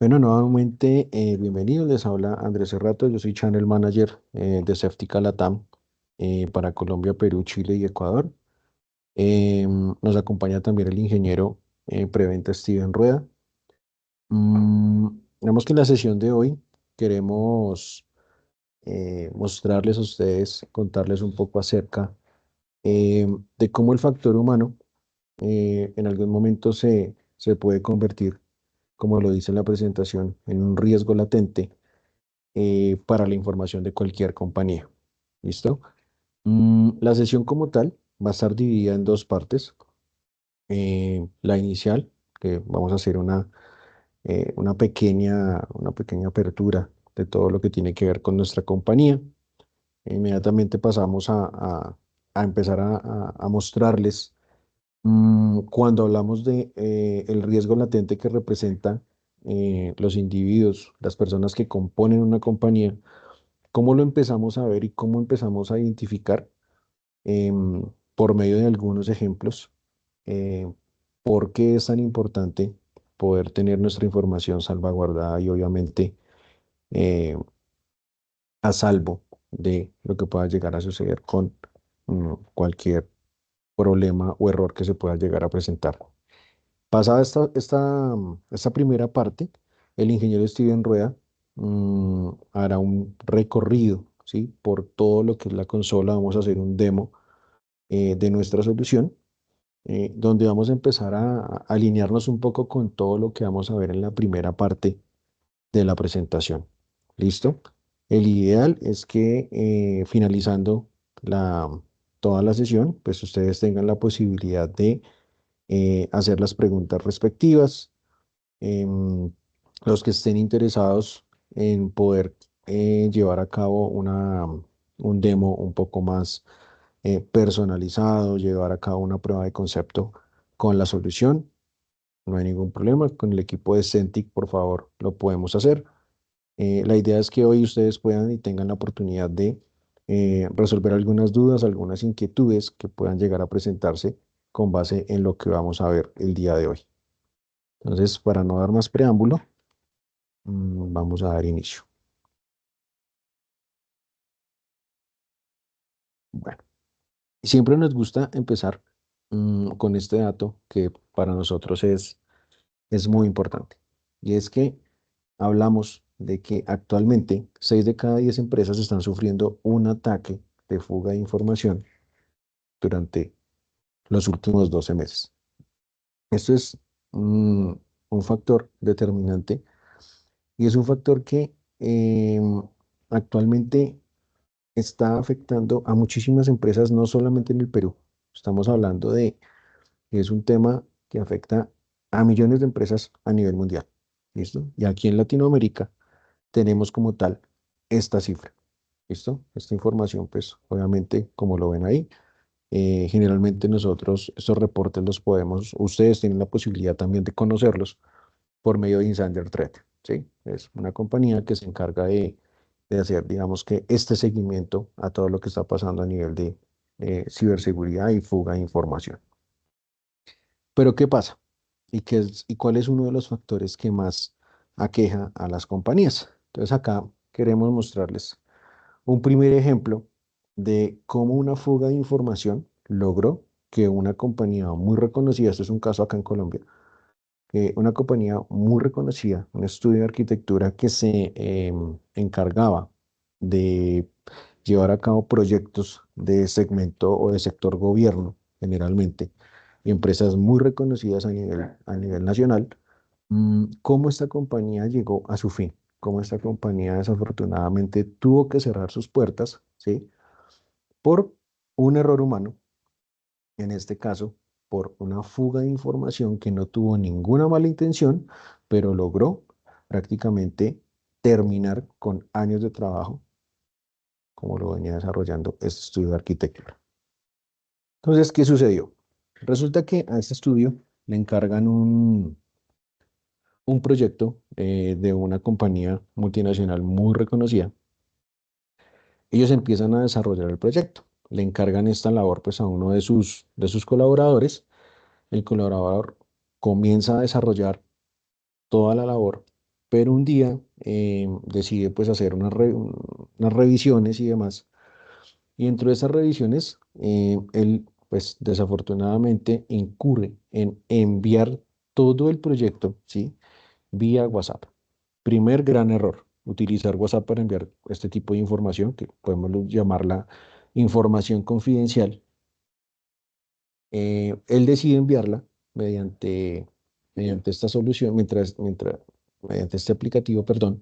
Bueno, nuevamente, bienvenidos. Les habla Andrés Serrato. Yo soy Channel Manager de Seftica Latam para Colombia, Perú, Chile y Ecuador. Nos acompaña también el ingeniero preventa Steven Rueda. Digamos que en la sesión de hoy queremos mostrarles a ustedes, contarles un poco acerca de cómo el factor humano en algún momento se puede convertir, como lo dice la presentación, en un riesgo latente para la información de cualquier compañía. ¿Listo? La sesión como tal va a estar dividida en dos partes. La inicial, que vamos a hacer una pequeña apertura de todo lo que tiene que ver con nuestra compañía. Inmediatamente pasamos a empezar a mostrarles cuando hablamos de el riesgo latente que representa los individuos, las personas que componen una compañía. ¿Cómo lo empezamos a ver y cómo empezamos a identificar por medio de algunos ejemplos? eh, ¿Por qué es tan importante poder tener nuestra información salvaguardada y obviamente eh, a salvo de lo que pueda llegar a suceder con cualquier problema o error que se pueda llegar a presentar? Pasada esta primera parte, el ingeniero Steven Rueda hará un recorrido, ¿sí? Por todo lo que es la consola. Vamos a hacer un demo de nuestra solución, donde vamos a empezar a alinearnos un poco con todo lo que vamos a ver en la primera parte de la presentación. ¿Listo? El ideal es que finalizando la, toda la sesión, pues ustedes tengan la posibilidad de hacer las preguntas respectivas. em, los que estén interesados en poder llevar a cabo un demo un poco más personalizado, llevar a cabo una prueba de concepto con la solución, no hay ningún problema. Con el equipo de Centig, por favor, lo podemos hacer. La idea es que hoy ustedes puedan y tengan la oportunidad de resolver algunas dudas, algunas inquietudes que puedan llegar a presentarse con base en lo que vamos a ver el día de hoy. Entonces, para no dar más preámbulo, vamos a dar inicio. Bueno, siempre nos gusta empezar con este dato que para nosotros es muy importante. Y es que hablamos de que actualmente 6 de cada 10 empresas están sufriendo un ataque de fuga de información durante los últimos 12 meses. Esto es un factor determinante y es un factor que actualmente está afectando a muchísimas empresas, no solamente en el Perú. Estamos hablando de que es un tema que afecta a millones de empresas a nivel mundial. ¿Listo? Y aquí en Latinoamérica tenemos como tal esta cifra. ¿Listo? Esta información, pues obviamente, como lo ven ahí, generalmente nosotros estos reportes los podemos, ustedes tienen la posibilidad también de conocerlos por medio de Insider Threat, ¿sí? Es una compañía que se encarga de hacer, digamos que este seguimiento a todo lo que está pasando a nivel de ciberseguridad y fuga de información. Pero ¿qué pasa? ¿Y cuál es uno de los factores que más aqueja a las compañías? Entonces acá queremos mostrarles un primer ejemplo de cómo una fuga de información logró que una compañía muy reconocida, esto es un caso acá en Colombia, una compañía muy reconocida, un estudio de arquitectura que se encargaba de llevar a cabo proyectos de segmento o de sector gobierno, generalmente, y empresas muy reconocidas a nivel nacional. Cómo esta compañía llegó a su fin, cómo esta compañía desafortunadamente tuvo que cerrar sus puertas, ¿sí? Por un error humano, en este caso, por una fuga de información que no tuvo ninguna mala intención, pero logró prácticamente terminar con años de trabajo, como lo venía desarrollando este estudio de arquitectura. Entonces, ¿qué sucedió? Resulta que a este estudio le encargan un proyecto de una compañía multinacional muy reconocida. Ellos empiezan a desarrollar el proyecto. Le encargan esta labor pues a uno de sus colaboradores. El colaborador comienza a desarrollar toda la labor pero un día decide pues hacer unas revisiones y demás. Y dentro de esas revisiones, él pues desafortunadamente incurre en enviar todo el proyecto, ¿sí? Vía WhatsApp. Primer gran error, utilizar WhatsApp para enviar este tipo de información, que podemos llamarla información confidencial. Él decide enviarla mediante, mediante esta solución, mediante este aplicativo, perdón,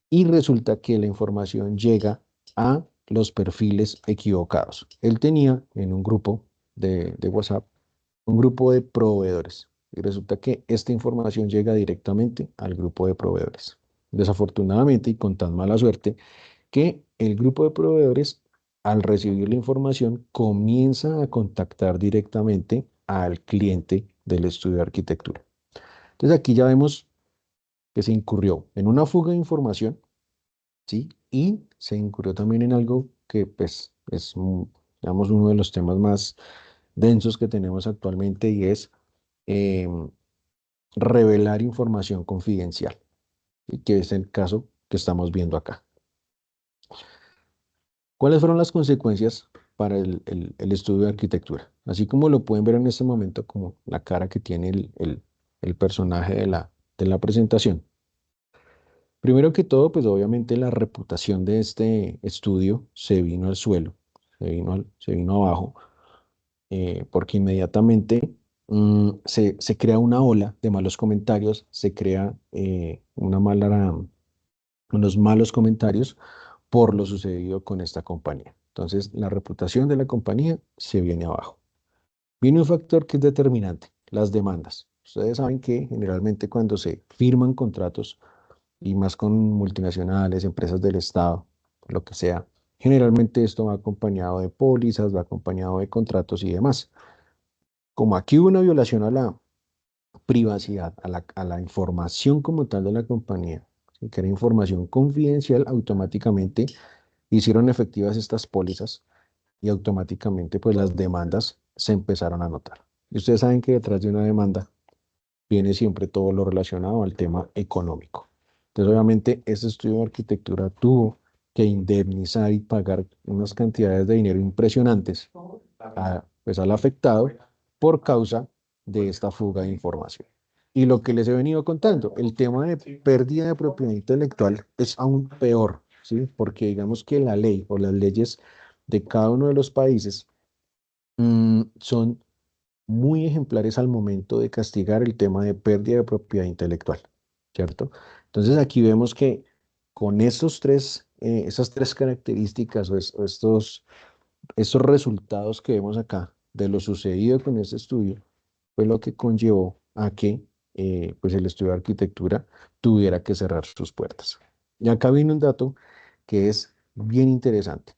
y resulta que la información llega a los perfiles equivocados. Él tenía en un grupo de WhatsApp un grupo de proveedores y resulta que esta información llega directamente al grupo de proveedores. Desafortunadamente y con tan mala suerte que el grupo de proveedores, al recibir la información, comienza a contactar directamente al cliente del estudio de arquitectura. Entonces aquí ya vemos que se incurrió en una fuga de información, ¿sí? Y se incurrió también en algo que pues es, digamos, uno de los temas más densos que tenemos actualmente y es em, revelar información confidencial, y que es el caso que estamos viendo acá. ¿Cuáles fueron las consecuencias para el estudio de arquitectura? Así como lo pueden ver en este momento, como la cara que tiene el personaje de la presentación. Primero que todo, pues obviamente la reputación de este estudio se vino al suelo, se vino abajo, porque inmediatamente se crea una ola de malos comentarios, se crea unos malos comentarios por lo sucedido con esta compañía. Entonces, la reputación de la compañía se viene abajo. Viene un factor que es determinante, las demandas. Ustedes saben que generalmente cuando se firman contratos, y más con multinacionales, empresas del Estado, lo que sea, generalmente esto va acompañado de pólizas, va acompañado de contratos y demás. Como aquí hubo una violación a la privacidad, a la información como tal de la compañía, ¿sí? Que era información confidencial, automáticamente hicieron efectivas estas pólizas y automáticamente pues las demandas se empezaron a notar. Y ustedes saben que detrás de una demanda viene siempre todo lo relacionado al tema económico. Entonces obviamente ese estudio de arquitectura tuvo que indemnizar y pagar unas cantidades de dinero impresionantes pues al afectado por causa de esta fuga de información. Y lo que les he venido contando, el tema de pérdida de propiedad intelectual es aún peor, ¿sí? Porque digamos que la ley o las leyes de cada uno de los países son muy ejemplares al momento de castigar el tema de pérdida de propiedad intelectual, ¿cierto? Entonces aquí vemos que con esas tres características o estos resultados que vemos acá de lo sucedido con este estudio, fue lo que conllevó a que pues el estudio de arquitectura tuviera que cerrar sus puertas. Y acá viene un dato que es bien interesante.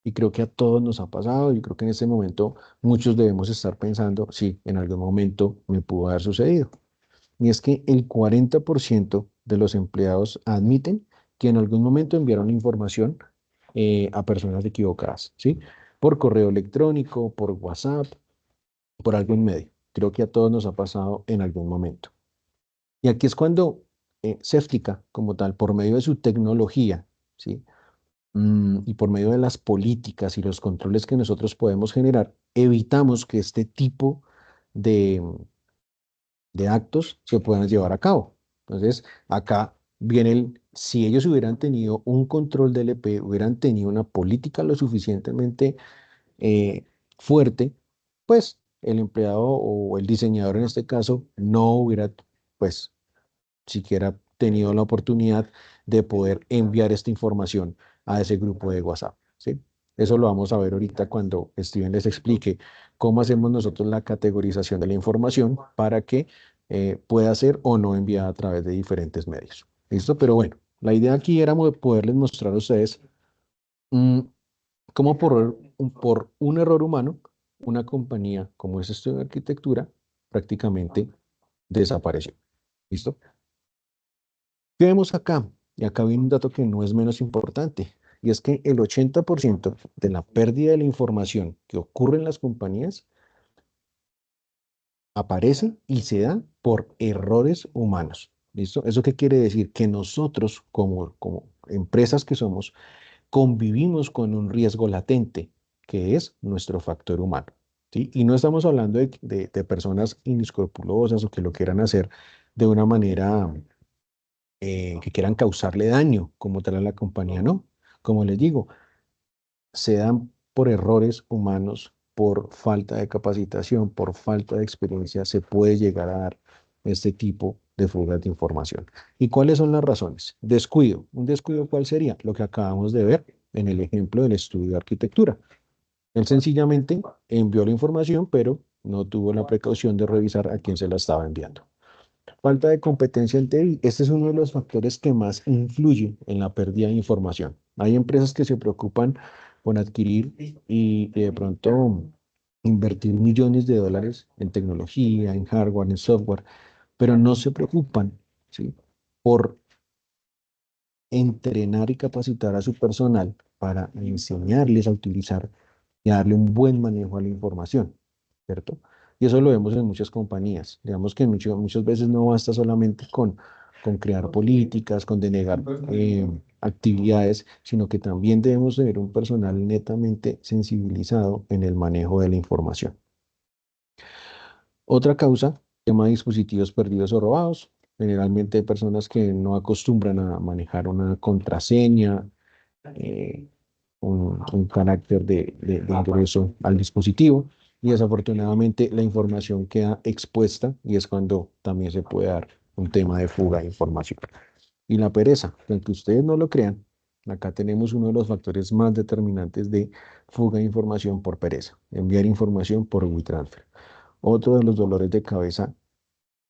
Y creo que a todos nos ha pasado, y creo que en este momento muchos debemos estar pensando, sí, en algún momento me pudo haber sucedido. Y es que el 40% de los empleados admiten que en algún momento enviaron información a personas equivocadas, ¿sí? Por correo electrónico, por WhatsApp, por algún medio. Creo que a todos nos ha pasado en algún momento. Y aquí es cuando Ceftica, como tal, por medio de su tecnología, ¿sí? Y por medio de las políticas y los controles que nosotros podemos generar, evitamos que este tipo de, de actos se puedan llevar a cabo. Entonces, acá viene si ellos hubieran tenido un control del EP, hubieran tenido una política lo suficientemente eh, fuerte, pues el empleado o el diseñador en este caso no hubiera, pues, siquiera tenido la oportunidad de poder enviar esta información a ese grupo de WhatsApp, ¿sí? Eso lo vamos a ver ahorita cuando Steven les explique cómo hacemos nosotros la categorización de la información para que pueda ser o no enviada a través de diferentes medios. ¿Listo? Pero bueno, la idea aquí era poderles mostrar a ustedes mm, cómo por un error humano, una compañía como es Estudio de Arquitectura prácticamente desapareció. ¿Listo? ¿Qué vemos acá? Y acá viene un dato que no es menos importante, y es que el 80% de la pérdida de la información que ocurre en las compañías aparece y se da por errores humanos. ¿Listo? ¿Eso qué quiere decir? Que nosotros, como empresas que somos, convivimos con un riesgo latente, que es nuestro factor humano. ¿Sí? Y no estamos hablando de personas inescrupulosas o que lo quieran hacer de una manera que quieran causarle daño como tal a la compañía, no. Como les digo, se dan por errores humanos, por falta de capacitación, por falta de experiencia, se puede llegar a dar este tipo de fugas de información. ¿Y cuáles son las razones? Descuido. ¿Un descuido cuál sería? Lo que acabamos de ver en el ejemplo del estudio de arquitectura. Él sencillamente envió la información, pero no tuvo la precaución de revisar a quién se la estaba enviando. Falta de competencia en TI. Este es uno de los factores que más influye en la pérdida de información. Hay empresas que se preocupan por adquirir y de pronto invertir millones de dólares en tecnología, en hardware, en software, pero no se preocupan, ¿sí? por entrenar y capacitar a su personal para enseñarles a utilizar y darle un buen manejo a la información, ¿cierto? Y eso lo vemos en muchas compañías. Digamos que muchas veces no basta solamente con crear políticas, con denegar actividades, sino que también debemos tener un personal netamente sensibilizado en el manejo de la información. Otra causa, tema de dispositivos perdidos o robados. Generalmente hay personas que no acostumbran a manejar una contraseña, eh, un carácter de ingreso al dispositivo y desafortunadamente la información queda expuesta y es cuando también se puede dar un tema de fuga de información. Y la pereza, que aunque ustedes no lo crean, acá tenemos uno de los factores más determinantes de fuga de información por pereza, enviar información por WeTransfer. Otro de los dolores de cabeza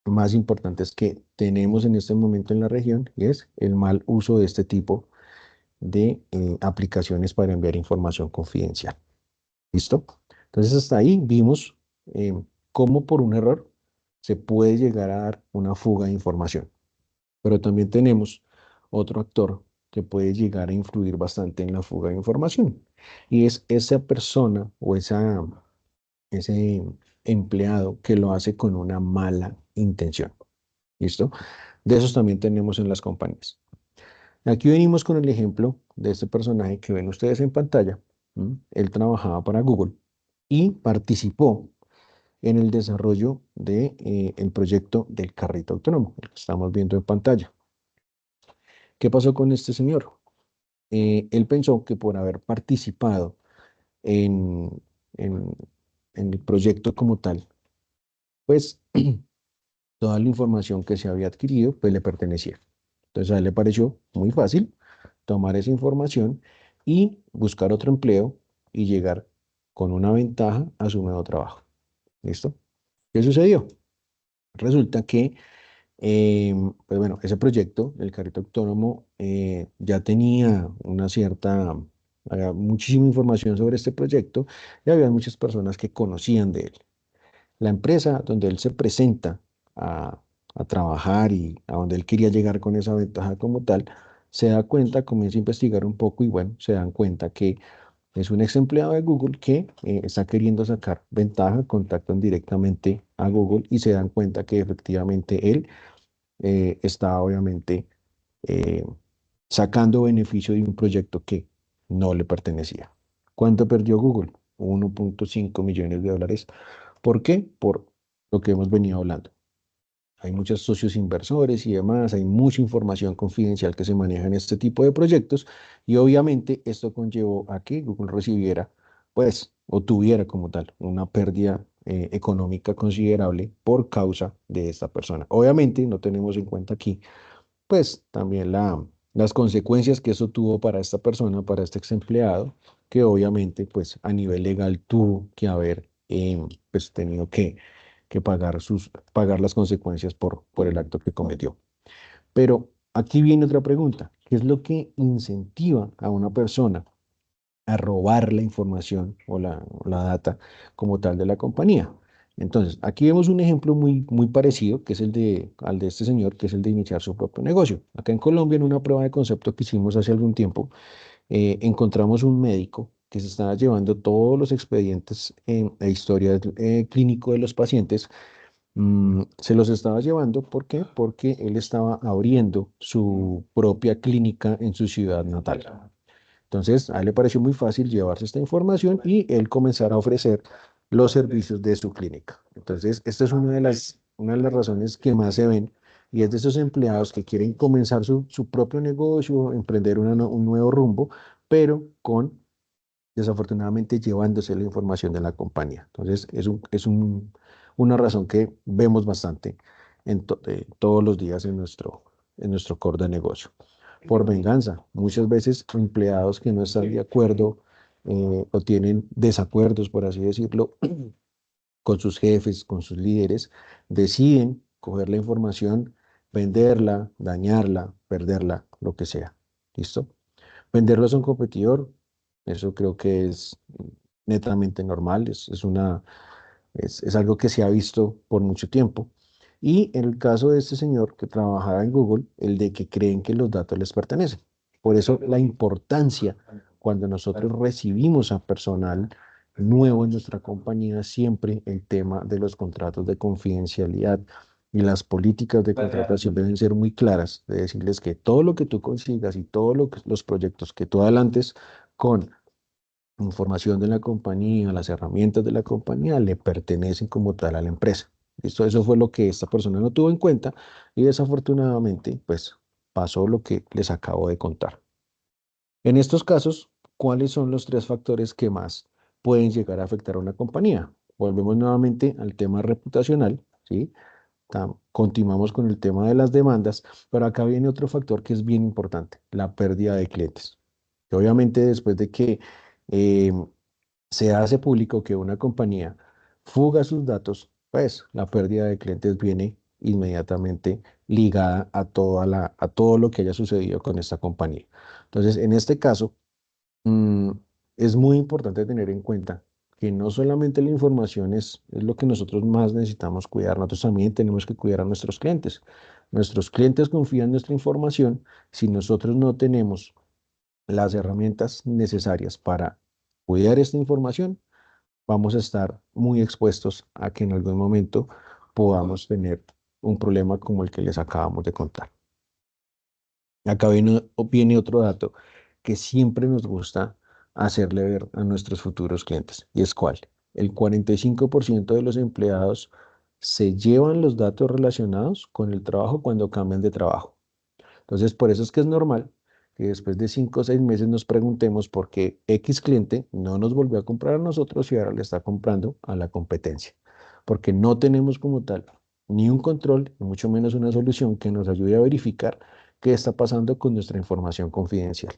más importantes que tenemos en este momento en la región y es el mal uso de este tipo de aplicaciones para enviar información confidencial. ¿Listo? Entonces hasta ahí vimos eh, cómo por un error se puede llegar a dar una fuga de información. Pero también tenemos otro actor que puede llegar a influir bastante en la fuga de información. Y es esa persona o ese empleado que lo hace con una mala intención. ¿Listo? De esos también tenemos en las compañías. Aquí venimos con el ejemplo de este personaje que ven ustedes en pantalla. Él trabajaba para Google y participó en el desarrollo de, el proyecto del carrito autónomo, el que estamos viendo en pantalla. ¿Qué pasó con este señor? Él pensó que por haber participado en, en, en el proyecto como tal, pues toda la información que se había adquirido, pues le pertenecía. Entonces a él le pareció muy fácil tomar esa información y buscar otro empleo y llegar con una ventaja a su nuevo trabajo. ¿Listo? ¿Qué sucedió? Resulta que, pues bueno, ese proyecto, el carrito autónomo, ya tenía una cierta, había muchísima información sobre este proyecto y había muchas personas que conocían de él. La empresa donde él se presenta a, a trabajar y a donde él quería llegar con esa ventaja como tal, se da cuenta, comienza a investigar un poco y bueno, se dan cuenta que es un ex empleado de Google que está queriendo sacar ventaja, contactan directamente a Google y se dan cuenta que efectivamente él está obviamente eh, sacando beneficio de un proyecto que no le pertenecía. ¿Cuánto perdió Google? 1.5 millones de dólares. ¿Por qué? Por lo que hemos venido hablando. Hay muchos socios inversores y demás, hay mucha información confidencial que se maneja en este tipo de proyectos y obviamente esto conllevó a que Google recibiera, pues, o tuviera como tal una pérdida económica considerable por causa de esta persona. Obviamente no tenemos en cuenta aquí, pues, también las consecuencias que eso tuvo para esta persona, para este ex empleado, que obviamente, pues, a nivel legal tuvo que haber, pues, tenido que pagar las consecuencias por el acto que cometió. Pero aquí viene otra pregunta. ¿Qué es lo que incentiva a una persona a robar la información o la data como tal de la compañía? Entonces, aquí vemos un ejemplo muy parecido, que es al de este señor, que es el de iniciar su propio negocio. Acá en Colombia, en una prueba de concepto que hicimos hace algún tiempo, encontramos un médico que se estaba llevando todos los expedientes e historias clínico de los pacientes Se los estaba llevando, ¿por qué? Porque él estaba abriendo su propia clínica en su ciudad natal. Entonces, a él le pareció muy fácil llevarse esta información y él comenzar a ofrecer los servicios de su clínica. Entonces, esta es una de las razones que más se ven y es de esos empleados que quieren comenzar su propio negocio, emprender un nuevo rumbo, pero desafortunadamente, llevándose la información de la compañía. Entonces, una razón que vemos bastante todos los días en nuestro core de negocio por venganza. Muchas veces empleados que no están de acuerdo o tienen desacuerdos, por así decirlo, con sus jefes, con sus líderes, deciden coger la información, venderla, dañarla, perderla, lo que sea. ¿Listo? Venderlos a un competidor, eso creo que es netamente normal, es algo que se ha visto por mucho tiempo. Y en el caso de este señor que trabajaba en Google, el de que creen que los datos les pertenecen. Por eso la importancia cuando nosotros recibimos a personal nuevo en nuestra compañía, siempre el tema de los contratos de confidencialidad y las políticas de contratación deben ser muy claras, de decirles que todo lo que tú consigas y todos los proyectos que tú adelantes con información de la compañía, las herramientas de la compañía le pertenecen como tal a la empresa. ¿Listo? Eso fue lo que esta persona no tuvo en cuenta y desafortunadamente, pues pasó lo que les acabo de contar. En estos casos, ¿cuáles son los tres factores que más pueden llegar a afectar a una compañía? Volvemos nuevamente al tema reputacional, ¿sí? Continuamos con el tema de las demandas, pero acá viene otro factor que es bien importante, la pérdida de clientes. Que obviamente después de que eh, se hace público que una compañía fuga sus datos, pues la pérdida de clientes viene inmediatamente ligada a todo lo que haya sucedido con esta compañía. Entonces, en este caso, mm, es muy importante tener en cuenta que no solamente la información es lo que nosotros más necesitamos cuidar, nosotros también tenemos que cuidar a nuestros clientes. Nuestros clientes confían en nuestra información. Si nosotros no tenemos las herramientas necesarias para cuidar esta información, vamos a estar muy expuestos a que en algún momento podamos tener un problema como el que les acabamos de contar. Acá viene otro dato que siempre nos gusta hacerle ver a nuestros futuros clientes, y es cuál. El 45% de los empleados se llevan los datos relacionados con el trabajo cuando cambian de trabajo. Entonces, por eso es que es normal que después de 5 o 6 meses nos preguntemos por qué X cliente no nos volvió a comprar a nosotros y ahora le está comprando a la competencia. Porque no tenemos como tal ni un control, ni mucho menos una solución que nos ayude a verificar qué está pasando con nuestra información confidencial.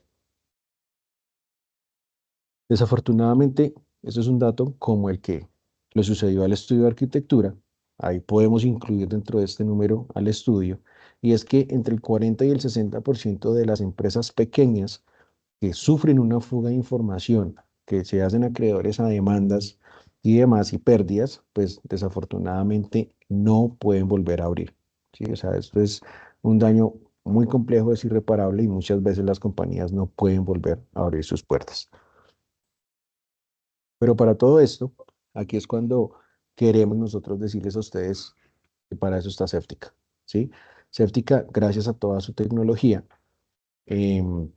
Desafortunadamente, eso es un dato como el que le sucedió al estudio de arquitectura. Ahí podemos incluir dentro de este número al estudio, y es que entre el 40 y el 60% de las empresas pequeñas que sufren una fuga de información, que se hacen acreedores a demandas y demás y pérdidas, pues desafortunadamente no pueden volver a abrir. ¿Sí? O sea, esto es un daño muy complejo, es irreparable y muchas veces las compañías no pueden volver a abrir sus puertas. Pero para todo esto, aquí es cuando queremos nosotros decirles a ustedes que para eso está Séptica, ¿sí? Séptica, gracias a toda su tecnología, em,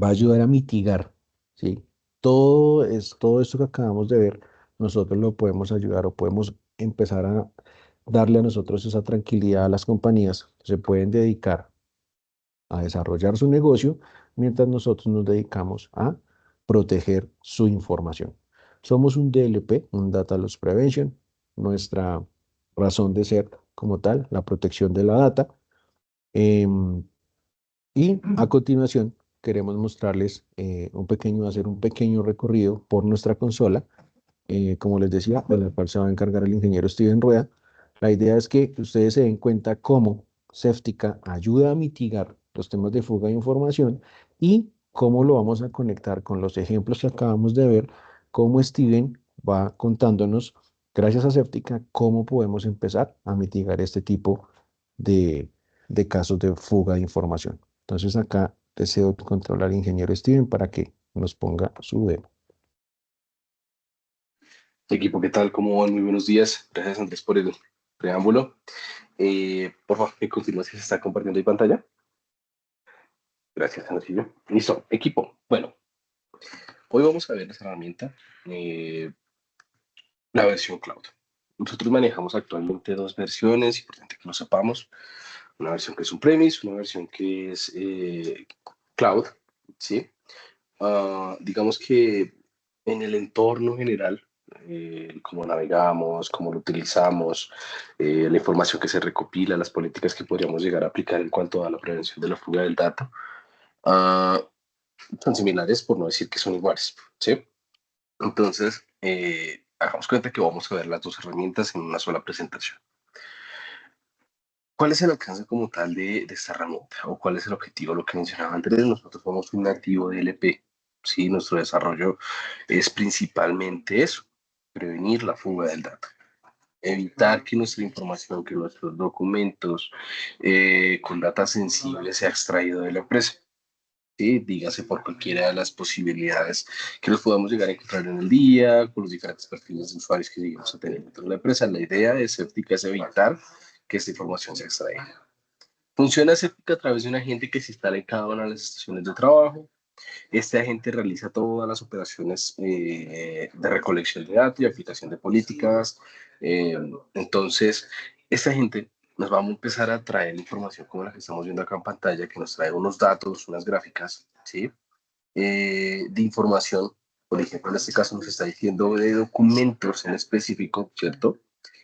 va a ayudar a mitigar, ¿sí? Todo esto que acabamos de ver, nosotros lo podemos ayudar o podemos empezar a darle a nosotros esa tranquilidad a las compañías. Se pueden dedicar a desarrollar su negocio mientras nosotros nos dedicamos a proteger su información. Somos un DLP, un Data Loss Prevention. Nuestra razón de ser como tal, la protección de la data. Em, y a continuación queremos mostrarles hacer un pequeño recorrido por nuestra consola, como les decía, de la cual se va a encargar el ingeniero Steven Rueda. La idea es que ustedes se den cuenta cómo Seftica ayuda a mitigar los temas de fuga de información y cómo lo vamos a conectar con los ejemplos que acabamos de ver, cómo Steven va contándonos, gracias a Seftica, cómo podemos empezar a mitigar este tipo de, de casos de fuga de información. Entonces acá deseo controlar al ingeniero Steven para que nos ponga su demo. Equipo, ¿qué tal? ¿Cómo van? Muy buenos días. Gracias, Andrés, por eso. preámbulo. Por favor, me confirma si se está compartiendo mi pantalla. Gracias, sencillo. Listo, equipo. Bueno, hoy vamos a ver esta herramienta, eh, la versión cloud. Nosotros manejamos actualmente dos versiones, importante que lo sepamos. Una versión que es un premise, una versión que es cloud, ¿sí? Digamos que en el entorno general, cómo navegamos, cómo lo utilizamos, la información que se recopila, las políticas que podríamos llegar a aplicar en cuanto a la prevención de la fuga del dato, uh, son similares, por no decir que son iguales, ¿sí? Entonces, hagamos cuenta que vamos a ver las dos herramientas en una sola presentación. ¿Cuál es el alcance como tal de esta herramienta? ¿O cuál es el objetivo? Lo que mencionaba antes, nosotros somos un nativo de LP. Sí, nuestro desarrollo es principalmente eso, prevenir la fuga del dato, evitar que nuestra información, que nuestros documentos con data sensible sea extraído de la empresa. Sí, dígase por cualquiera de las posibilidades que nos podamos llegar a encontrar en el día, con los diferentes perfiles de usuarios que lleguemos a tener dentro de la empresa. La idea de Séptica es evitar que esta información sea extraída. Funciona Séptica a través de un agente que se instala en cada una de las estaciones de trabajo. Este agente realiza todas las operaciones de recolección de datos y aplicación de políticas. Entonces, este agente nos va a empezar a traer información como la que estamos viendo acá en pantalla, que nos trae unos datos, unas gráficas, ¿sí? De información. Por ejemplo, en este caso nos está diciendo de documentos en específico, ¿cierto?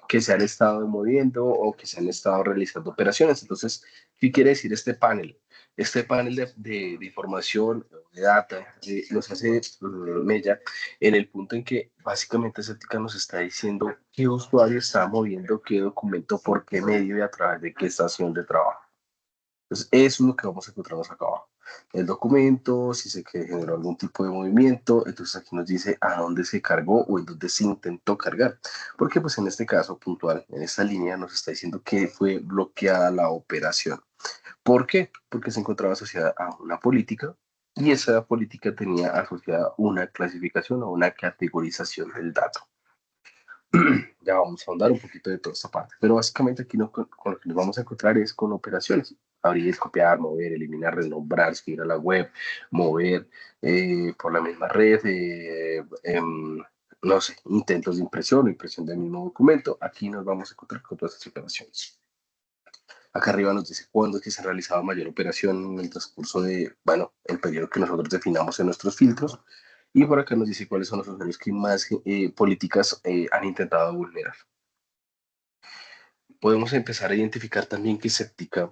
Que se han estado moviendo o que se han estado realizando operaciones. Entonces, ¿qué quiere decir este panel? Este panel de información, de data, nos hace mella en el punto en que básicamente Cética nos está diciendo qué usuario está moviendo qué documento, por qué medio y a través de qué estación de trabajo. Entonces, eso es lo que vamos a encontrarnos acá abajo. El documento, si se generó algún tipo de movimiento, entonces aquí nos dice a dónde se cargó o en dónde se intentó cargar. Porque pues en este caso puntual, en esta línea nos está diciendo que fue bloqueada la operación. ¿Por qué? Porque se encontraba asociada a una política y esa política tenía asociada una clasificación o una categorización del dato. Ya vamos a ahondar un poquito de toda esta parte, pero básicamente aquí con lo que nos vamos a encontrar es con operaciones. Abrir, copiar, mover, eliminar, renombrar, subir a la web, mover por la misma red, no sé, intentos de impresión o impresión del mismo documento. Aquí nos vamos a encontrar con todas estas operaciones. Acá arriba nos dice cuándo es que se ha realizado mayor operación en el transcurso de, bueno, el periodo que nosotros definamos en nuestros filtros. Y por acá nos dice cuáles son los usuarios que más políticas han intentado vulnerar. Podemos empezar a identificar también que Séptica,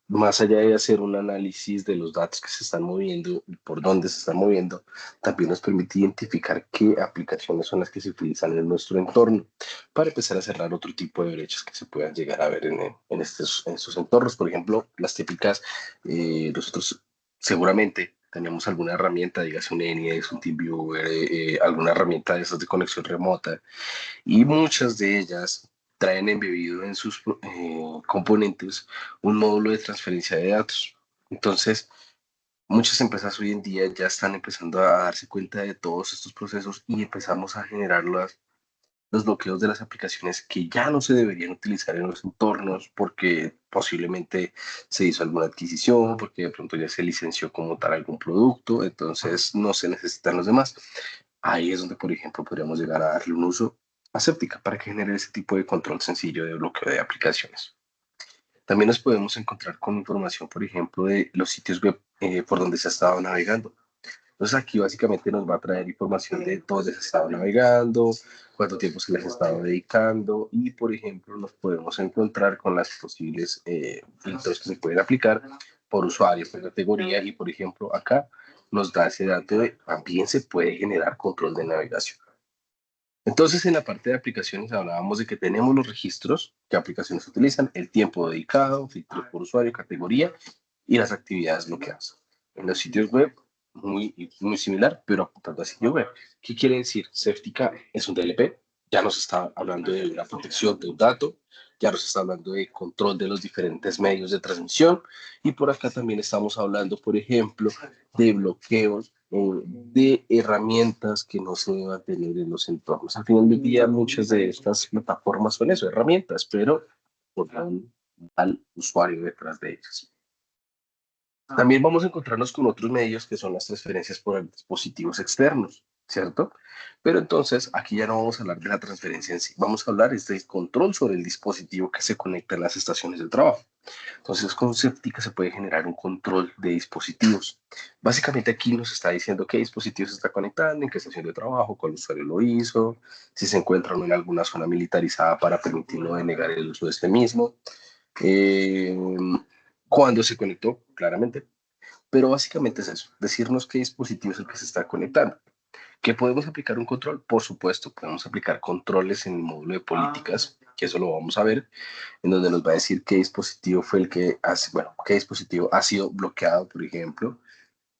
más allá de hacer un análisis de los datos que se están moviendo y por dónde se están moviendo, también nos permite identificar qué aplicaciones son las que se utilizan en nuestro entorno para empezar a cerrar otro tipo de brechas que se puedan llegar a ver en estos entornos. Por ejemplo, las típicas, nosotros seguramente tenemos alguna herramienta, dígase un NIS, un TeamViewer, alguna herramienta de esas de conexión remota, y muchas de ellas traen embebido en sus componentes un módulo de transferencia de datos. Entonces, muchas empresas hoy en día ya están empezando a darse cuenta de todos estos procesos y empezamos a generar los bloqueos de las aplicaciones que ya no se deberían utilizar en los entornos porque posiblemente se hizo alguna adquisición, porque de pronto ya se licenció como tal algún producto, entonces no se necesitan los demás. Ahí es donde, por ejemplo, podríamos llegar a darle un uso aséptica para que genere ese tipo de control sencillo de bloqueo de aplicaciones. También nos podemos encontrar con información, por ejemplo, de los sitios web por donde se ha estado navegando. Entonces aquí básicamente nos va a traer información de dónde se ha estado navegando, cuánto tiempo se les ha estado dedicando y, por ejemplo, nos podemos encontrar con las posibles filtros que se pueden aplicar por usuario, por categoría y, por ejemplo, acá nos da ese dato de también se puede generar control de navegación. Entonces, en la parte de aplicaciones hablábamos de que tenemos los registros, qué aplicaciones utilizan, el tiempo dedicado, filtros por usuario, categoría y las actividades bloqueadas. En los sitios web, muy similar, pero apuntando a sitio web. ¿Qué quiere decir? Safetica es un DLP, ya nos está hablando de una protección de un dato, ya nos está hablando de control de los diferentes medios de transmisión y por acá también estamos hablando, por ejemplo, de bloqueos de herramientas que no se deban tener en los entornos. Al final del día, muchas de estas plataformas son eso, herramientas, pero podrán al usuario detrás de ellas. También vamos a encontrarnos con otros medios que son las transferencias por dispositivos externos, ¿cierto? Pero entonces aquí ya no vamos a hablar de la transferencia en sí, vamos a hablar del control sobre el dispositivo que se conecta en las estaciones de trabajo. Entonces con Séptica se puede generar un control de dispositivos. Básicamente aquí nos está diciendo qué dispositivo se está conectando, en qué estación de trabajo, cuál usuario lo hizo, si se encuentra en alguna zona militarizada para permitirlo denegar el uso de este mismo. Eh, cuándo se conectó, claramente. Pero básicamente es eso, decirnos qué dispositivo es el que se está conectando. ¿Que podemos aplicar un control? Por supuesto, podemos aplicar controles en el módulo de políticas, que eso lo vamos a ver, en donde nos va a decir qué dispositivo fue el que hace, bueno, qué dispositivo ha sido bloqueado, por ejemplo.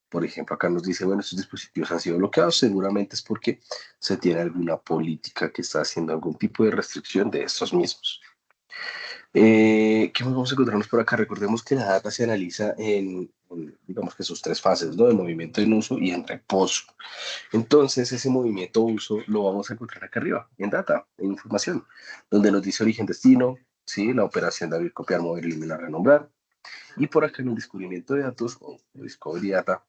Por ejemplo, acá nos dice, bueno, estos dispositivos han sido bloqueados, seguramente es porque se tiene alguna política que está haciendo algún tipo de restricción de estos mismos. ¿Qué más vamos a encontrarnos por acá? Recordemos que la data se analiza digamos que sus tres fases, ¿no? De movimiento en uso y en reposo. Entonces, ese movimiento uso lo vamos a encontrar acá arriba, en data, en información, donde nos dice origen, destino, ¿sí? La operación de abrir, copiar, mover, eliminar, renombrar. Y por acá en el descubrimiento de datos, o Discovery Data,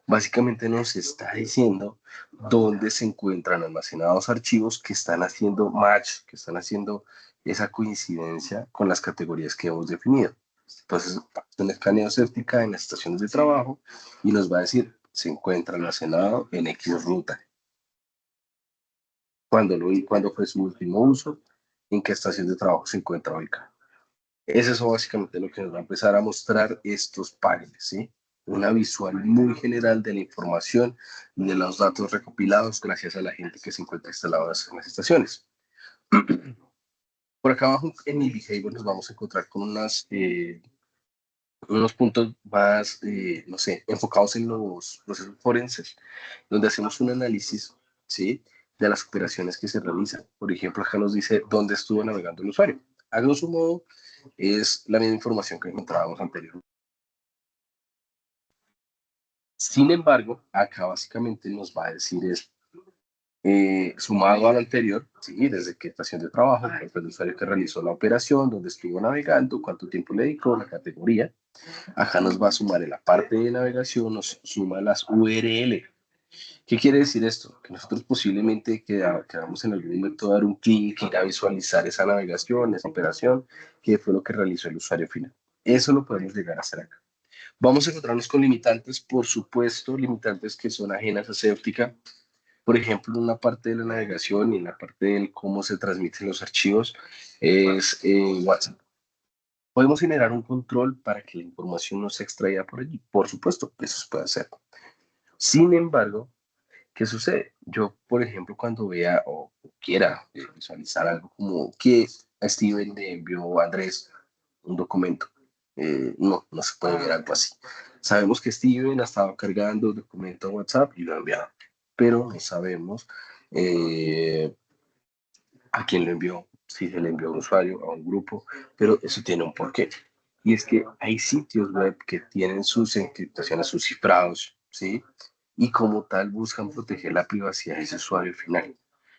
básicamente nos está diciendo dónde se encuentran almacenados archivos que están haciendo match, que están haciendo esa coincidencia con las categorías que hemos definido. Entonces, un escaneo Séptica en las estaciones de trabajo y nos va a decir, se encuentra almacenado en X ruta. Cuando fue su último uso, en qué estación de trabajo se encuentra ubicado. Es eso básicamente lo que nos va a empezar a mostrar estos paneles, ¿sí? Una visual muy general de la información y de los datos recopilados gracias a la gente que se encuentra instalada en las estaciones. Por acá abajo en el behavior nos vamos a encontrar con unos puntos más, no sé, enfocados en los procesos forenses, donde hacemos un análisis, ¿sí? De las operaciones que se realizan. Por ejemplo, acá nos dice dónde estuvo navegando el usuario. A grosso modo, es la misma información que encontrábamos anteriormente. Sin embargo, acá básicamente nos va a decir es, sumado al anterior, ¿sí? Desde qué estación de trabajo, cuál fue el usuario que realizó la operación, dónde estuvo navegando, cuánto tiempo le dedicó, la categoría. Acá nos va a sumar en la parte de navegación, nos suma las URL. ¿Qué quiere decir esto? Que nosotros posiblemente quedamos en algún momento a dar un clic, ir a visualizar esa navegación, esa operación, que fue lo que realizó el usuario final. Eso lo podemos llegar a hacer acá. Vamos a encontrarnos con limitantes, por supuesto, limitantes que son ajenas a Séptica. Por ejemplo, en una parte de la navegación y en la parte de cómo se transmiten los archivos es WhatsApp. Podemos generar un control para que la información no se extraiga por allí. Por supuesto, eso se puede hacer. Sin embargo, ¿qué sucede? Yo, por ejemplo, cuando vea o quiera visualizar algo como que a Steven le envió a Andrés un documento, no se puede ver algo así. Sabemos que Steven ha estado cargando el documento a WhatsApp y lo ha enviado, pero no sabemos eh, a quién lo envió, si se le envió a un usuario, a un grupo, pero eso tiene un porqué. Y es que hay sitios web que tienen sus encriptaciones, sus cifrados, ¿sí? Y como tal buscan proteger la privacidad de ese usuario final.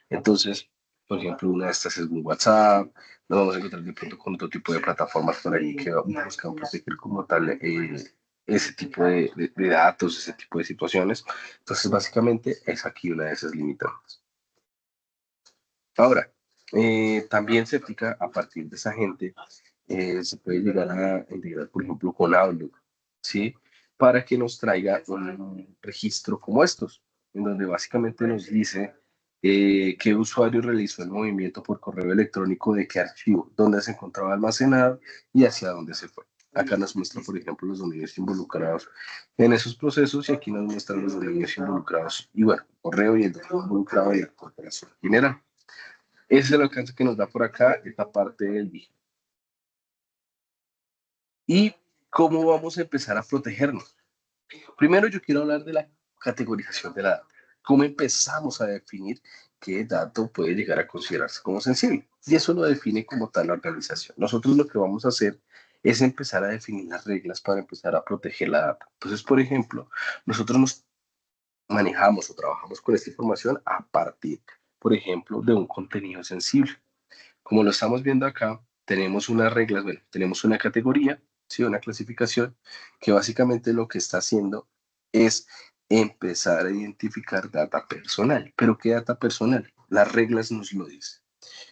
Entonces, por ejemplo, una de estas es un WhatsApp, nos vamos a encontrar de pronto con otro tipo de plataformas por ahí que buscan proteger como tal ese tipo de datos, ese tipo de situaciones. Entonces, básicamente es aquí una de esas limitantes. Ahora, también se aplica a partir de esa gente, se puede llegar a integrar, por ejemplo, con Outlook, ¿sí? Para que nos traiga un registro como estos, en donde básicamente nos dice qué usuario realizó el movimiento por correo electrónico de qué archivo, dónde se encontraba almacenado y hacia dónde se fue. Acá nos muestra, por ejemplo, los dominios involucrados en esos procesos y aquí nos muestran los dominios involucrados y bueno, el correo y el dominio involucrado en la corporación general. Ese es el alcance que nos da por acá esta parte del día. ¿Y cómo vamos a empezar a protegernos? Primero yo quiero hablar de la categorización de la data. ¿Cómo empezamos a definir qué dato puede llegar a considerarse como sensible? Y eso lo define como tal la organización. Nosotros lo que vamos a hacer es empezar a definir las reglas para empezar a proteger la data. Entonces, por ejemplo, nosotros nos manejamos o trabajamos con esta información a partir, por ejemplo, de un contenido sensible. Como lo estamos viendo acá, tenemos unas reglas, bueno, tenemos una categoría, ¿sí? Una clasificación que básicamente lo que está haciendo es empezar a identificar data personal. ¿Pero qué data personal? Las reglas nos lo dicen.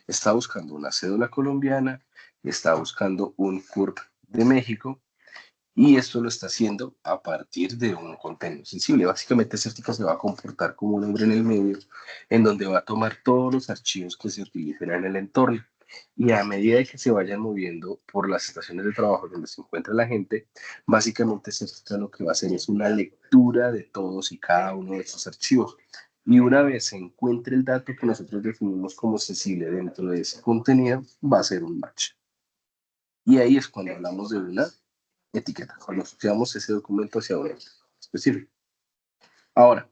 Está buscando una cédula colombiana, está buscando un CURP de México, y esto lo está haciendo a partir de un contenido sensible. Básicamente, Certica se va a comportar como un hombre en el medio, en donde va a tomar todos los archivos que se utilicen en el entorno. Y a medida que se vayan moviendo por las estaciones de trabajo donde se encuentra la gente, básicamente Certica lo que va a hacer es una lectura de todos y cada uno de esos archivos. Y una vez se encuentre el dato que nosotros definimos como sensible dentro de ese contenido, va a ser un match. Y ahí es cuando hablamos de una etiqueta, cuando asociamos ese documento hacia un específico. Ahora,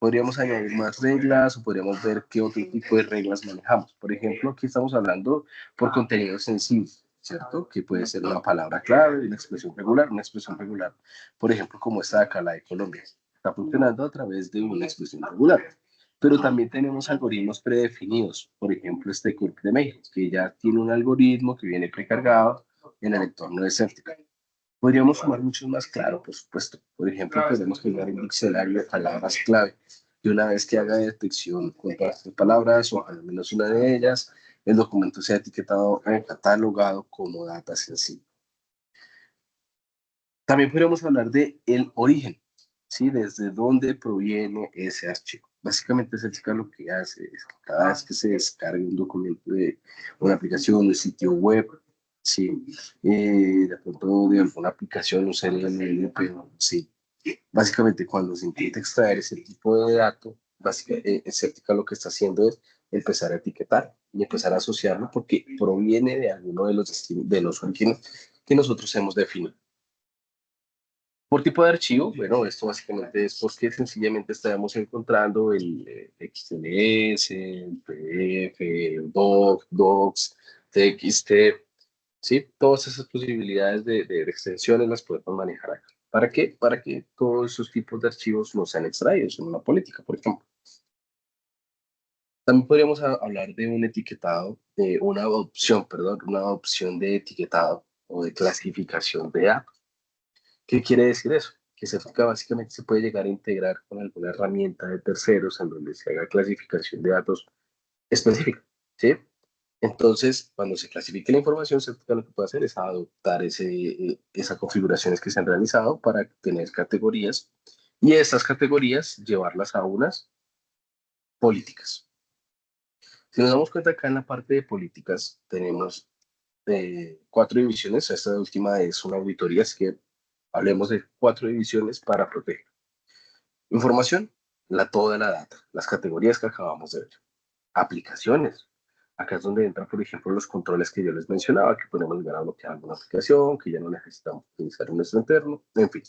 podríamos añadir más reglas o podríamos ver qué otro tipo de reglas manejamos. Por ejemplo, aquí estamos hablando por contenido sensible, ¿cierto? Que puede ser una palabra clave, una expresión regular, por ejemplo, como esta de acá, la de Colombia. Está funcionando a través de una expresión regular. Pero también tenemos algoritmos predefinidos, por ejemplo, este CURP de México, que ya tiene un algoritmo que viene precargado en el entorno de Certica. Podríamos sumar muchos más, claro, por supuesto. Por ejemplo, podemos crear un diccionario de palabras clave y una vez que haga detección con todas estas palabras o al menos una de ellas, el documento sea etiquetado o catalogado como data sensible. También podríamos hablar de el origen, ¿sí? Desde dónde proviene ese archivo. Básicamente, Certica lo que hace es que cada vez que se descargue un documento de una aplicación, un sitio web, ¿sí? De pronto de alguna aplicación, un CLM, sí. Básicamente, cuando se intenta extraer ese tipo de dato, Certica lo que está haciendo es empezar a etiquetar y empezar a asociarlo porque proviene de alguno de los orígenes que nosotros hemos definido. Por tipo de archivo, bueno, esto básicamente es porque sencillamente estamos encontrando el XLS, el PDF, el doc, docs, TXT, ¿sí? Todas esas posibilidades de extensiones las podemos manejar acá. ¿Para qué? Para que todos esos tipos de archivos no sean extraídos en una política, por ejemplo. También podríamos hablar de un etiquetado, de una adopción, perdón, una adopción de etiquetado o de clasificación de datos. ¿Qué quiere decir eso? Que Certica básicamente se puede llegar a integrar con alguna herramienta de terceros en donde se haga clasificación de datos específica, ¿sí? Entonces, cuando se clasifique la información, Certica lo que puede hacer es adoptar esas configuraciones que se han realizado para tener categorías y esas categorías llevarlas a unas políticas. Si nos damos cuenta acá en la parte de políticas, tenemos cuatro divisiones. Esta última es una auditoría, así que hablemos de cuatro divisiones para proteger. Información, toda la data, las categorías que acabamos de ver. Aplicaciones. Acá es donde entran, por ejemplo, los controles que yo les mencionaba, que podemos llegar a bloquear alguna aplicación, que ya no necesitamos utilizar en nuestro interno, en fin.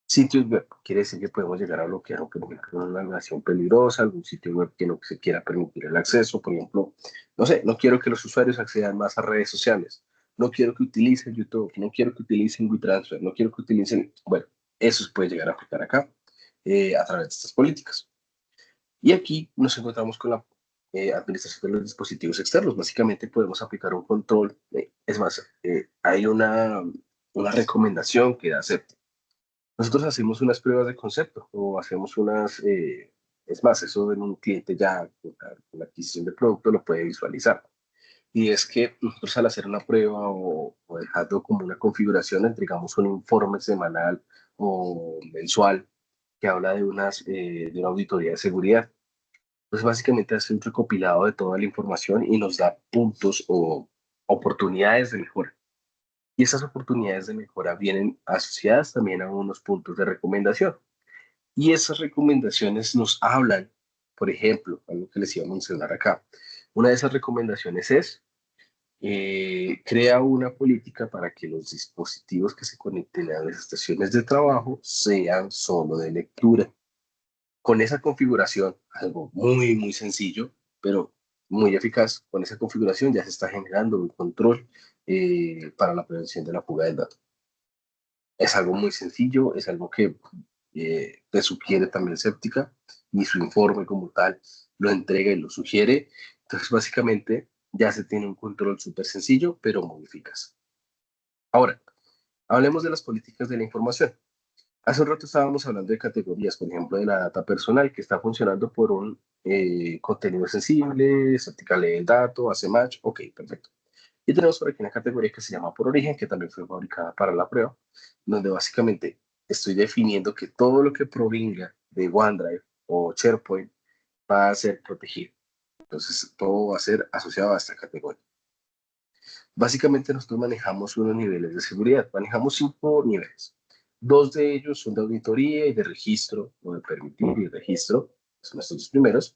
Sitios web, quiere decir que podemos llegar a bloquear, por ejemplo, una navegación peligrosa, algún sitio web que no se quiera permitir el acceso, por ejemplo, no sé, no quiero que los usuarios accedan más a redes sociales, no quiero que utilicen YouTube, no quiero que utilicen WeTransfer, no quiero que utilicen, bueno, eso se puede llegar a aplicar acá a través de estas políticas. Y aquí nos encontramos con la administración de los dispositivos externos. Básicamente podemos aplicar un control, es más, hay una recomendación que hace. Nosotros hacemos unas pruebas de concepto o hacemos es más, eso en un cliente ya con la adquisición del producto lo puede visualizar. Y es que nosotros al hacer una prueba o dejarlo como una configuración, entregamos un informe semanal o mensual que habla de una auditoría de seguridad. Pues básicamente hace un recopilado de toda la información y nos da puntos o oportunidades de mejora. Y esas oportunidades de mejora vienen asociadas también a unos puntos de recomendación. Y esas recomendaciones nos hablan, por ejemplo, algo que les iba a mencionar acá. Una de esas recomendaciones es, crea una política para que los dispositivos que se conecten a las estaciones de trabajo sean solo de lectura. Con esa configuración, algo muy, muy sencillo, pero muy eficaz, con esa configuración ya se está generando un control para la prevención de la fuga del dato. Es algo muy sencillo, es algo que te sugiere también Séptica y su informe como tal lo entrega y lo sugiere. Entonces, básicamente, ya se tiene un control súper sencillo, pero muy eficaz. Ahora, hablemos de las políticas de la información. Hace un rato estábamos hablando de categorías, por ejemplo, de la data personal, que está funcionando por un contenido sensible, Séptica lee el dato, hace match, ok, perfecto. Y tenemos por aquí una categoría que se llama por origen, que también fue fabricada para la prueba, donde básicamente estoy definiendo que todo lo que provenga de OneDrive o SharePoint va a ser protegido. Entonces, todo va a ser asociado a esta categoría. Básicamente, nosotros manejamos unos niveles de seguridad. Manejamos 5 niveles. 2 de ellos son de auditoría y de registro, o de permitir y registro, son estos 2 primeros.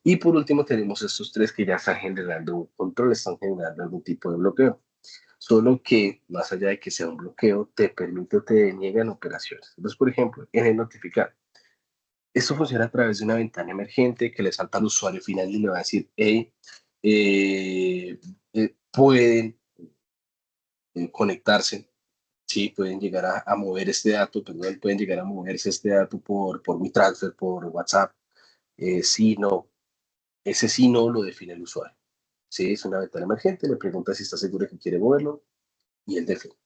Y por último, tenemos estos 3 que ya están generando un control, están generando algún tipo de bloqueo. Solo que, más allá de que sea un bloqueo, te permite o te deniegan operaciones. Entonces, por ejemplo, en el notificar, esto funciona a través de una ventana emergente que le salta al usuario final y le va a decir, hey, pueden conectarse, sí, pueden llegar a mover este dato, perdón, pueden llegar a moverse este dato por WeTransfer, por WhatsApp, sí, no, ese sí no lo define el usuario. Sí, es una ventana emergente, le pregunta si está seguro que quiere moverlo y él define.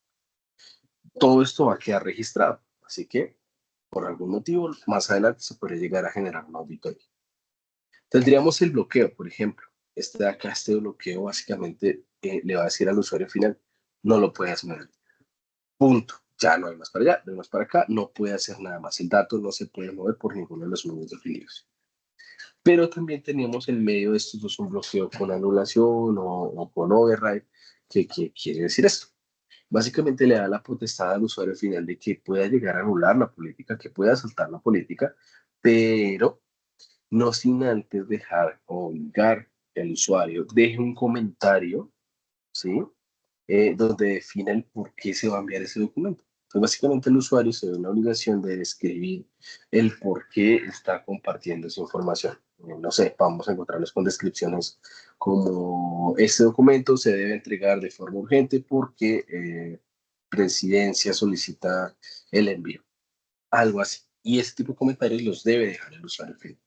Todo esto va a quedar registrado, así que por algún motivo más adelante se puede llegar a generar una auditoría. Tendríamos el bloqueo, por ejemplo. Este de acá, este bloqueo básicamente le va a decir al usuario final, no lo puedes mover. Punto. Ya no hay más para allá, no hay más para acá, no puede hacer nada más. El dato no se puede mover por ninguno de los medios definidos. Pero también tenemos el medio de estos dos, un bloqueo con anulación o con override, que quiere decir esto. Básicamente le da la potestad al usuario final de que pueda llegar a anular la política, que pueda saltar la política, pero no sin antes dejar o obligar que el usuario deje un comentario, ¿sí? Donde define el por qué se va a enviar ese documento. Entonces, básicamente el usuario se ve una obligación de describir el por qué está compartiendo esa información. No sé, vamos a encontrarnos con descripciones como este documento se debe entregar de forma urgente porque Presidencia solicita el envío. Algo así. Y ese tipo de comentarios los debe dejar el usuario final.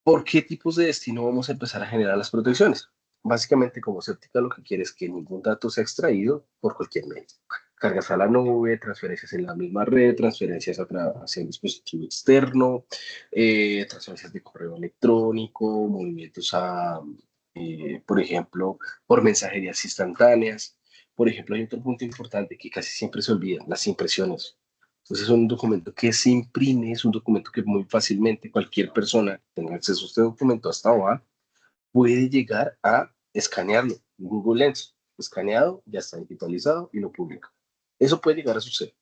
¿Por qué tipos de destino vamos a empezar a generar las protecciones? Básicamente, como Séptica lo que quiere es que ningún dato sea extraído por cualquier medio. Cargas a la nube, transferencias en la misma red, transferencias hacia un dispositivo externo, transferencias de correo electrónico, movimientos por ejemplo, por mensajerías instantáneas. Por ejemplo, hay otro punto importante que casi siempre se olvida, las impresiones. Entonces, es un documento que se imprime, es un documento que muy fácilmente cualquier persona que tenga acceso a este documento hasta ahora puede llegar a escanearlo. Google Lens, escaneado, ya está digitalizado y lo publica. Eso puede llegar a suceder.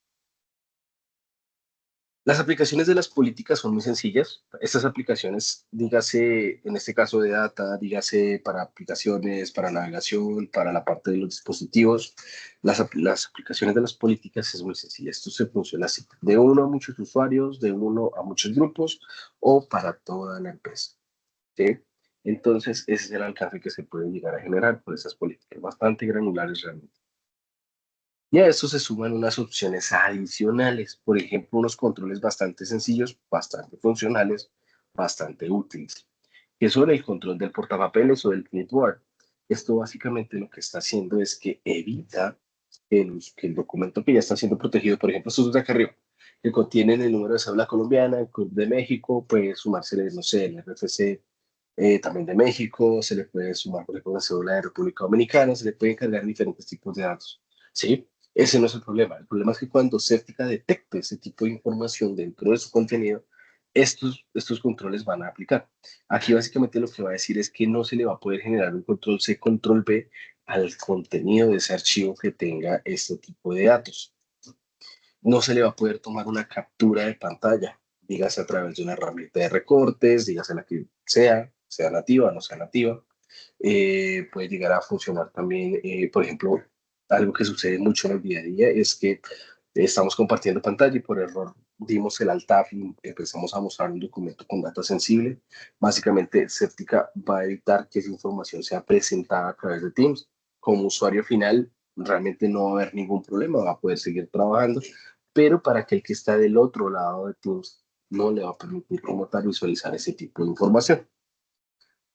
Las aplicaciones de las políticas son muy sencillas. Estas aplicaciones, dígase, en este caso de data, dígase para aplicaciones, para navegación, para la parte de los dispositivos, las aplicaciones de las políticas es muy sencilla. Esto se funciona así, de uno a muchos usuarios, de uno a muchos grupos o para toda la empresa. ¿Sí? Entonces, ese es el alcance que se puede llegar a generar con estas políticas, bastante granulares realmente. Y a esto se suman unas opciones adicionales, por ejemplo, unos controles bastante sencillos, bastante funcionales, bastante útiles, que son el control del portapapeles o del clipboard. Esto básicamente lo que está haciendo es que evita que el documento que ya está siendo protegido, por ejemplo, estos de acá arriba, que contienen el número de cédula colombiana, el CURP de México, puede sumarse, no sé, el RFC también de México, se le puede sumar, por ejemplo, la cédula de República Dominicana, se le pueden cargar diferentes tipos de datos. ¿Sí? Ese no es el problema. El problema es que cuando Certica detecte ese tipo de información dentro de su contenido, estos controles van a aplicar. Aquí básicamente lo que va a decir es que no se le va a poder generar un control C, control B al contenido de ese archivo que tenga este tipo de datos. No se le va a poder tomar una captura de pantalla, dígase a través de una herramienta de recortes, dígase la que sea nativa o no sea nativa. Puede llegar a funcionar también, por ejemplo, algo que sucede mucho en el día a día es que estamos compartiendo pantalla y por error dimos el alt tab y empezamos a mostrar un documento con datos sensible. Básicamente, Septica va a evitar que esa información sea presentada a través de Teams. Como usuario final, realmente no va a haber ningún problema, va a poder seguir trabajando, pero para aquel que está del otro lado de Teams no le va a permitir como tal visualizar ese tipo de información.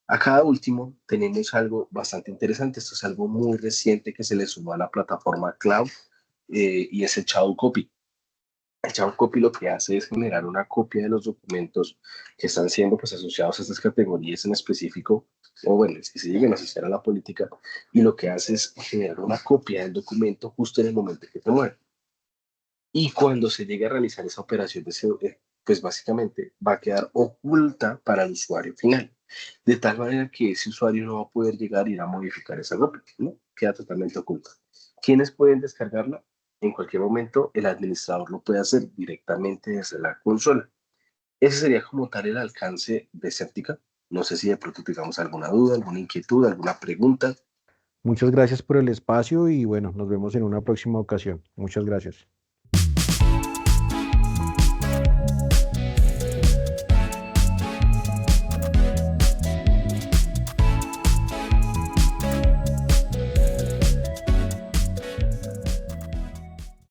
Acá último tenemos algo bastante interesante, esto es algo muy reciente que se le sumó a la plataforma Cloud y es el Shadow Copy. El Shadow Copy lo que hace es generar una copia de los documentos que están siendo pues, asociados a estas categorías en específico, o bueno, si se llegan a asociar a la política, y lo que hace es generar una copia del documento justo en el momento que te mueve. Y cuando se llegue a realizar esa operación, pues básicamente va a quedar oculta para el usuario final. De tal manera que ese usuario no va a poder llegar a ir a modificar esa copia, ¿no? Queda totalmente oculta. ¿Quiénes pueden descargarla? En cualquier momento el administrador lo puede hacer directamente desde la consola. Ese sería como tal el alcance de Certica. No sé si de pronto tengamos alguna duda, alguna inquietud, alguna pregunta. Muchas gracias por el espacio y bueno, nos vemos en una próxima ocasión. Muchas gracias.